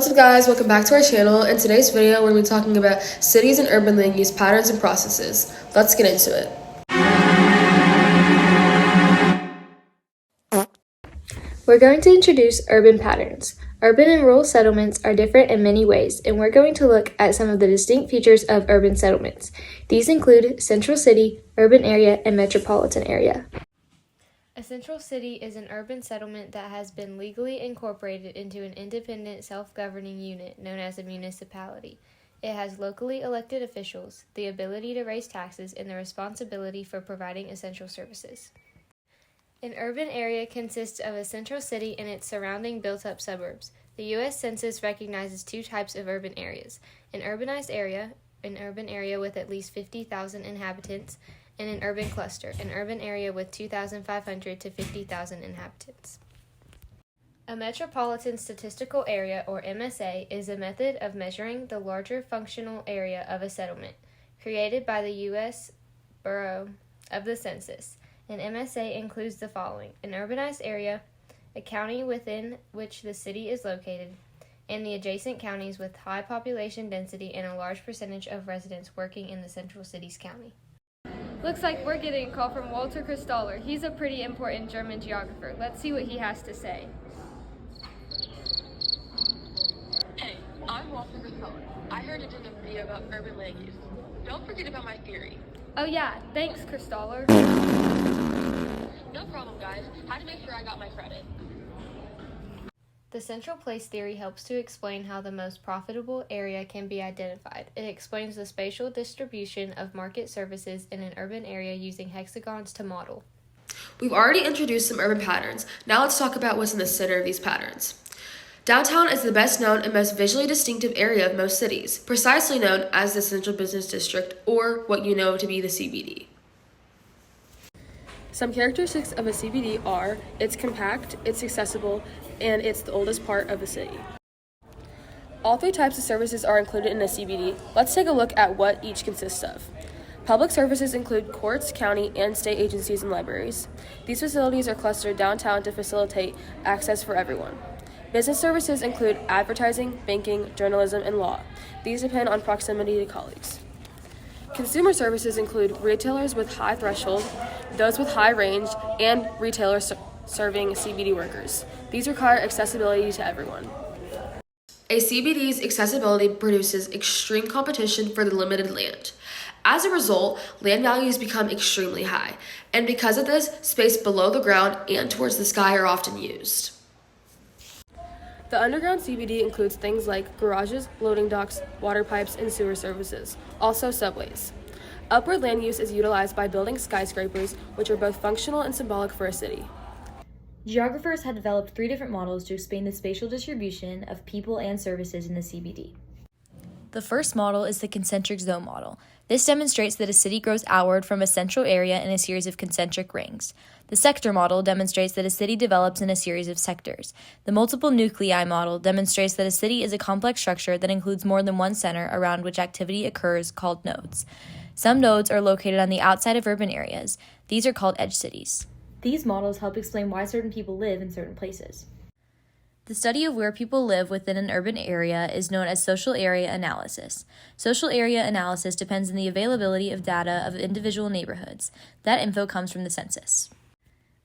What's up guys, welcome back to our channel. In today's video, we're going to be talking about cities and urban land use patterns and processes. Let's get into it. We're going to introduce urban patterns. Urban and rural settlements are different in many ways, and we're going to look at some of the distinct features of urban settlements. These include central city, urban area, and metropolitan area. A central city is an urban settlement that has been legally incorporated into an independent self-governing unit known as a municipality. It has locally elected officials, the ability to raise taxes, and the responsibility for providing essential services. An urban area consists of a central city and its surrounding built-up suburbs. The U.S. Census recognizes two types of urban areas: an urbanized area, an urban area with at least 50,000 inhabitants, and an urban cluster, an urban area with 2,500 to 50,000 inhabitants. A metropolitan statistical area, or MSA, is a method of measuring the larger functional area of a settlement, created by the U.S. Bureau of the Census. An MSA includes the following: an urbanized area, a county within which the city is located, and the adjacent counties with high population density and a large percentage of residents working in the central city's county. Looks like we're getting a call from Walter Kristaller. He's a pretty important German geographer. Let's see what he has to say. Hey, I'm Walter Kristaller. I heard it in a video about urban land use. Don't forget about my theory. Oh yeah, thanks, Kristaller. No problem, guys. Had to make sure I got my credit. The central place theory helps to explain how the most profitable area can be identified. It explains the spatial distribution of market services in an urban area using hexagons to model. We've already introduced some urban patterns. Now let's talk about what's in the center of these patterns. Downtown is the best known and most visually distinctive area of most cities, precisely known as the Central Business District, or what you know to be the CBD. Some characteristics of a CBD are: it's compact, it's accessible, and it's the oldest part of the city. All three types of services are included in a CBD. Let's take a look at what each consists of. Public services include courts, county, and state agencies and libraries. These facilities are clustered downtown to facilitate access for everyone. Business services include advertising, banking, journalism, and law. These depend on proximity to colleagues. Consumer services include retailers with high threshold, those with high range, and retailers serving CBD workers. These require accessibility to everyone. A CBD's accessibility produces extreme competition for the limited land. As a result, land values become extremely high, and because of this, space below the ground and towards the sky are often used. The underground CBD includes things like garages, loading docks, water pipes, and sewer services, also subways. Upward land use is utilized by building skyscrapers, which are both functional and symbolic for a city. Geographers have developed three different models to explain the spatial distribution of people and services in the CBD. The first model is the concentric zone model. This demonstrates that a city grows outward from a central area in a series of concentric rings. The sector model demonstrates that a city develops in a series of sectors. The multiple nuclei model demonstrates that a city is a complex structure that includes more than one center around which activity occurs, called nodes. Some nodes are located on the outside of urban areas. These are called edge cities. These models help explain why certain people live in certain places. The study of where people live within an urban area is known as social area analysis. Social area analysis depends on the availability of data of individual neighborhoods. That info comes from the census.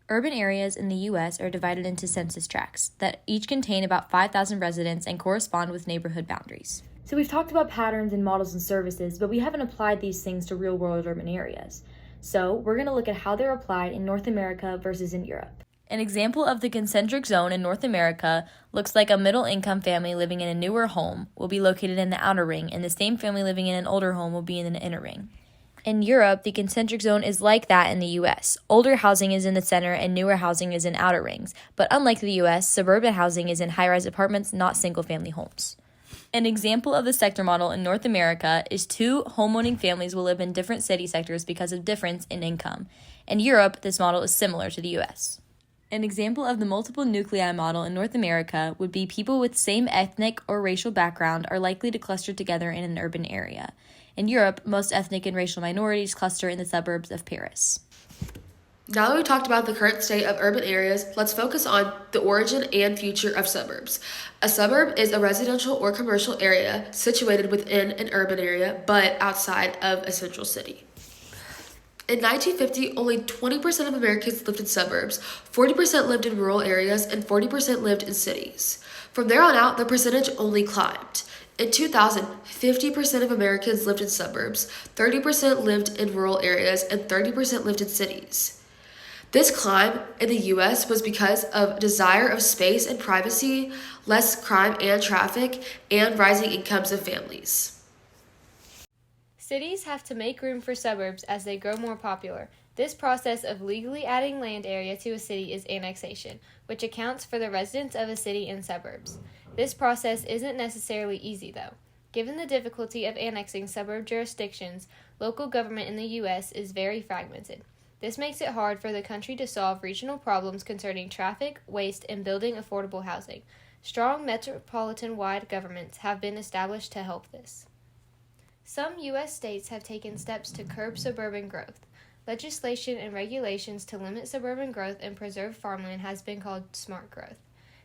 Urban areas in the U.S. are divided into census tracts that each contain about 5,000 residents and correspond with neighborhood boundaries. So we've talked about patterns and models and services, but we haven't applied these things to real-world urban areas. So we're going to look at how they're applied in North America versus in Europe. An example of the concentric zone in North America looks like a middle-income family living in a newer home will be located in the outer ring, and the same family living in an older home will be in the inner ring. In Europe, the concentric zone is like that in the U.S. Older housing is in the center and newer housing is in outer rings, but unlike the U.S., suburban housing is in high-rise apartments, not single-family homes. An example of the sector model in North America is two homeowning families will live in different city sectors because of difference in income. In Europe, this model is similar to the U.S. An example of the multiple nuclei model in North America would be people with same ethnic or racial background are likely to cluster together in an urban area. In Europe, most ethnic and racial minorities cluster in the suburbs of Paris. Now that we talked about the current state of urban areas, let's focus on the origin and future of suburbs. A suburb is a residential or commercial area situated within an urban area but outside of a central city. In 1950, only 20% of Americans lived in suburbs, 40% lived in rural areas, and 40% lived in cities. From there on out, the percentage only climbed. In 2000, 50% of Americans lived in suburbs, 30% lived in rural areas, and 30% lived in cities. This climb in the U.S. was because of desire of space and privacy, less crime and traffic, and rising incomes of families. Cities have to make room for suburbs as they grow more popular. This process of legally adding land area to a city is annexation, which accounts for the residents of a city in suburbs. This process isn't necessarily easy, though. Given the difficulty of annexing suburb jurisdictions, local government in the U.S. is very fragmented. This makes it hard for the country to solve regional problems concerning traffic, waste, and building affordable housing. Strong metropolitan-wide governments have been established to help this. Some U.S. states have taken steps to curb suburban growth. Legislation and regulations to limit suburban growth and preserve farmland has been called smart growth.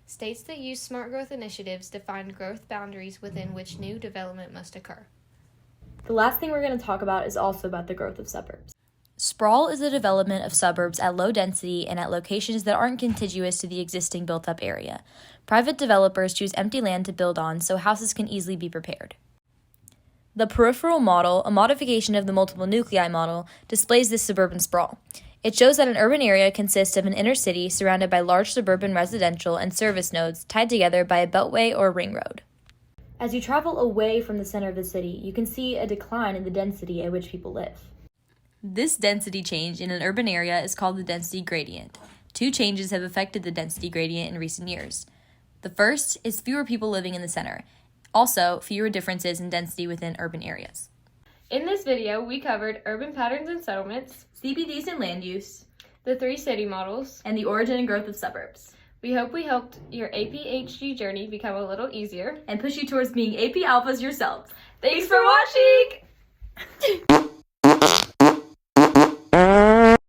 States that use smart growth initiatives define growth boundaries within which new development must occur. The last thing we're going to talk about is also about the growth of suburbs. Sprawl is the development of suburbs at low density and at locations that aren't contiguous to the existing built-up area. Private developers choose empty land to build on so houses can easily be prepared. The peripheral model, a modification of the multiple nuclei model, displays this suburban sprawl. It shows that an urban area consists of an inner city surrounded by large suburban residential and service nodes tied together by a beltway or ring road. As you travel away from the center of the city, you can see a decline in the density at which people live. This density change in an urban area is called the density gradient. Two changes have affected the density gradient in recent years. The first is fewer people living in the center. Also, fewer differences in density within urban areas. In this video, we covered urban patterns and settlements, CBDs and land use, the 3 city models, and the origin and growth of suburbs. We hope we helped your APHG journey become a little easier And push you towards being AP Alphas yourselves. Thanks for watching!